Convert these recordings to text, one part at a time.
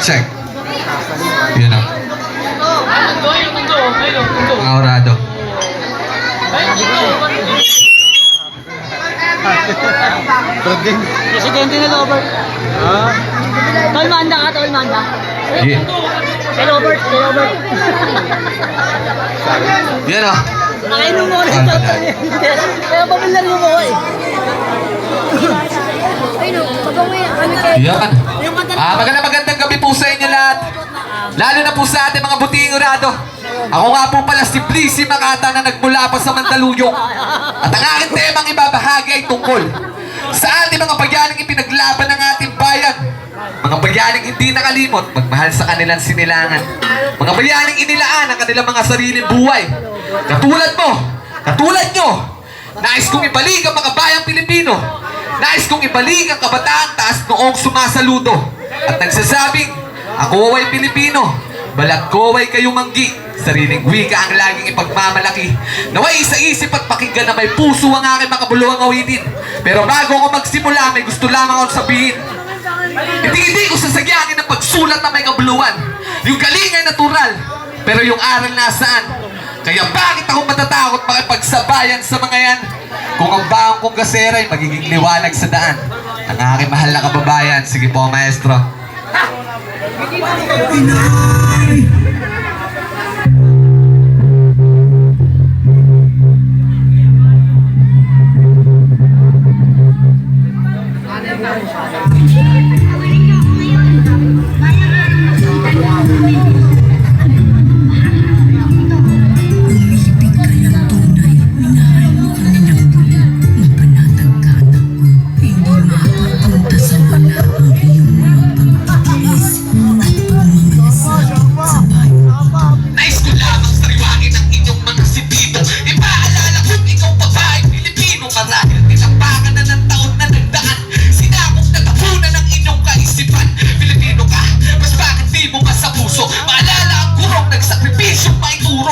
Check. Yun o. Aurado. Presidente na Robert. Tol Manda ka, Tol Manda. Yeah. Kay Robert. Yan o. Nakainom mo rin, Tol. Kaya pamilyar mo ko eh. Yan. Magandang gabi po sa inyo lahat. Lalo na po sa ating mga buting urado. Ako nga po pala si Blissy Makata na nagmula pa sa Mandaluyong. At ang aking temang ibabahagi ay tungkol sa ating mga pagyaning ipinaglaban ng ating bayan. Mga bayaning hindi nakalimot magmahal sa kanilang sinilangan. Mga bayaning inilaan ang kanilang mga sariling buhay. Katulad mo, katulad nyo, nais kong ibalik ang mga bayang Pilipino. Nais kong ibalik ang kabataang taas noong sumasaludo at nagsasabing, ako ay Pilipino, balat ko ay kayumanggi, sariling wika ang laging ipagmamalaki. Naway sa isip at pakinggan na may puso ang aking makabuluhang awitin. Pero bago ako magsimula, may gusto lamang akong sabihin. Hindi ko sasagyangin ang pagsulat na may kabuluhan. Yung galing ay natural, pero yung aral nasaan? Kaya bakit ako matatakot makipagsabayan sa mga yan? Kung ang baong kong gasera ay magiging liwanag sa daan ang aking mahal na kababayan. Sige po, maestro.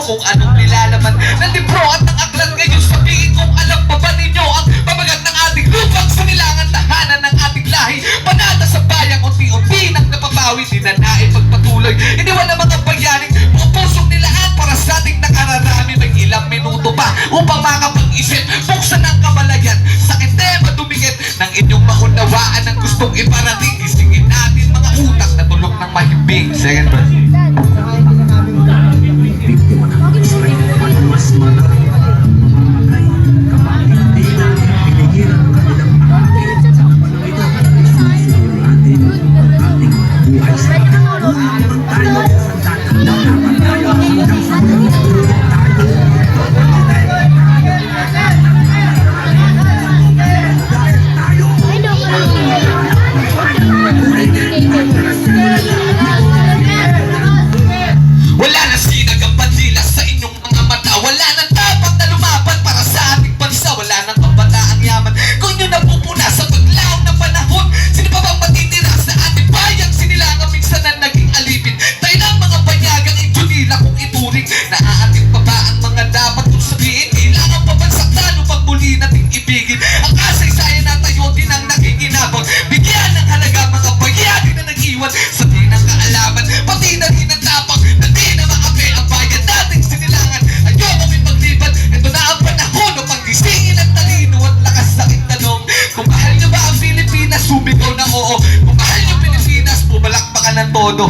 Kung anong nilalaman ng libro at ng aklat ngayon, sabihin kung alam pa ba ninyo ang pamagat ng ating lupang sinilangan, tahanan ng ating lahi, panata sa bayang unti-unti nang napapawi, di na naipagpatuloy. Iniwan ng mga bayaning mga pusong nilaan para sa ating nakararami. May ilang minuto pa upang makapag-isip, buksan ang kamalayan, sakit madumikit ng inyong maunawaan ang gustong iparating. Gisingin natin mga utak na tulog ng mahimbing. Second verse. Mas marami mamamatay kapag hindi na pinigilan ang kanilang pangakit sa kapalawitan natin ang ating buhay sa atin. Naman tayo sa tatanda naman tayo hanggang sa muling tulog tayo. Dahil tayo wala na sinag ang bandila sa inyong mga mata. Wala nang dapat na lumaban para sa ating bansa. Wala nang kabataang yaman kung inyo napupuna sa paglaong na panahon. Sino pa bang matitira sa ating bayang sinilangan minsan na naging alipin? Tayo ng mga banyagang ito nila kung ituring. Naaating pa ba ang mga dapat kong sabihin? Kailangan pa ba saktan upang muli nating ibigin? Ang kasaysayan na tayo din ang nakikinabang. Bigyan ng halaga mga bayani na nag-iwan sa di ng kaalaman, pati na rin ang tapang na di na makape ang bayan nating sinilangan. Ayoko ipagliban, ito na ang panahon upang gisingin ang talino at lakas sa aking tanong. Kung mahal nyo ba ang Pilipinas, sumigaw na oo. Kung mahal nyo Pilipinas, pumalakpakan ng todo.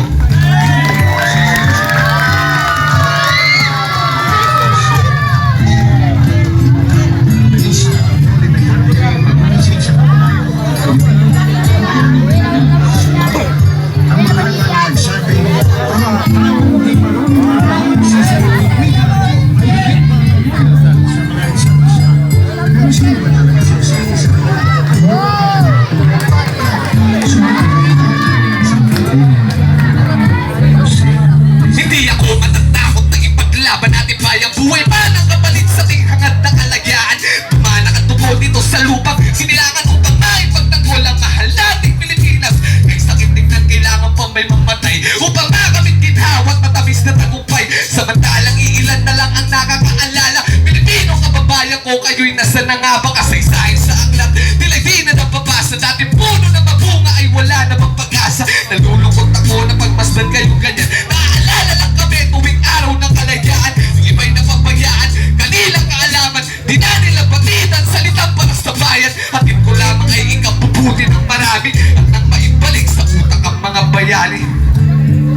ko kayo'y nasa na nga ba kasaysayan sa aklat. Tila di na napapasa, dati puno na mabunga ay wala na bang pag-asa. Nalulungkot ako na pagmasdan kayo ganyan. Naaalala lang kami tuwing araw ng kalayaan. Yung iba'y napabayaan, kanilang kaalaman. Di na nila batitan, salitang para sa bayan. Hatid ko lamang ay ikabubuti ng marami at nang maibalik sa utak ang mga bayani.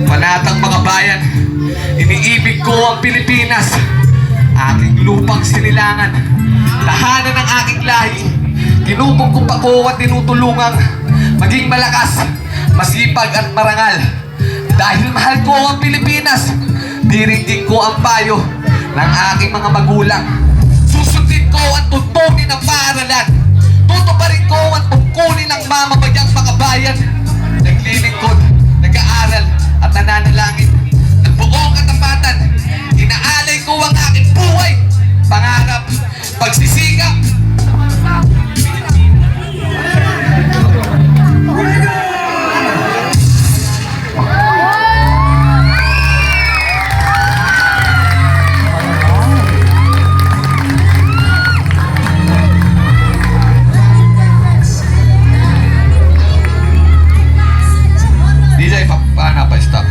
Panatang mga bayan, iniibig ko ang Pilipinas, aking lupang sinilangan, tahanan ng aking lahi. Kinukong ko at tinutulungang maging malakas, masipag at marangal. Dahil mahal ko ang Pilipinas, diringgin ko ang payo ng aking mga magulang. Susundin ko ang tuntunin ng paaralan, tutuparin ko ang tungkulin ng mamamayang mga bayan. Naglilingkod, nag-aaral at nananalangin ng buong katapatan. Inaalay ko ang aking buhay, pangarap, pagsisikap. DJ, paano pa stop?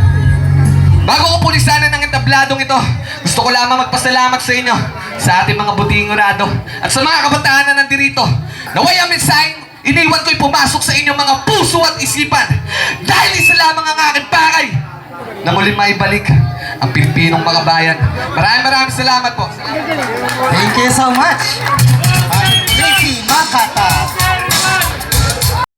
Bago ko pulisanan ng entabladong ito, gusto ko lamang magpasalamat sa inyo, sa ating mga buting urado, at sa mga kabataan na nandirito. Naway ang mensaheng iniwan ko'y pumasok sa inyong mga puso at isipan, dahil isa lamang ang aking pakay na muling maibalik ang Pilipinong mga bayan. Maraming salamat po. Thank you so much. Tracy Makata.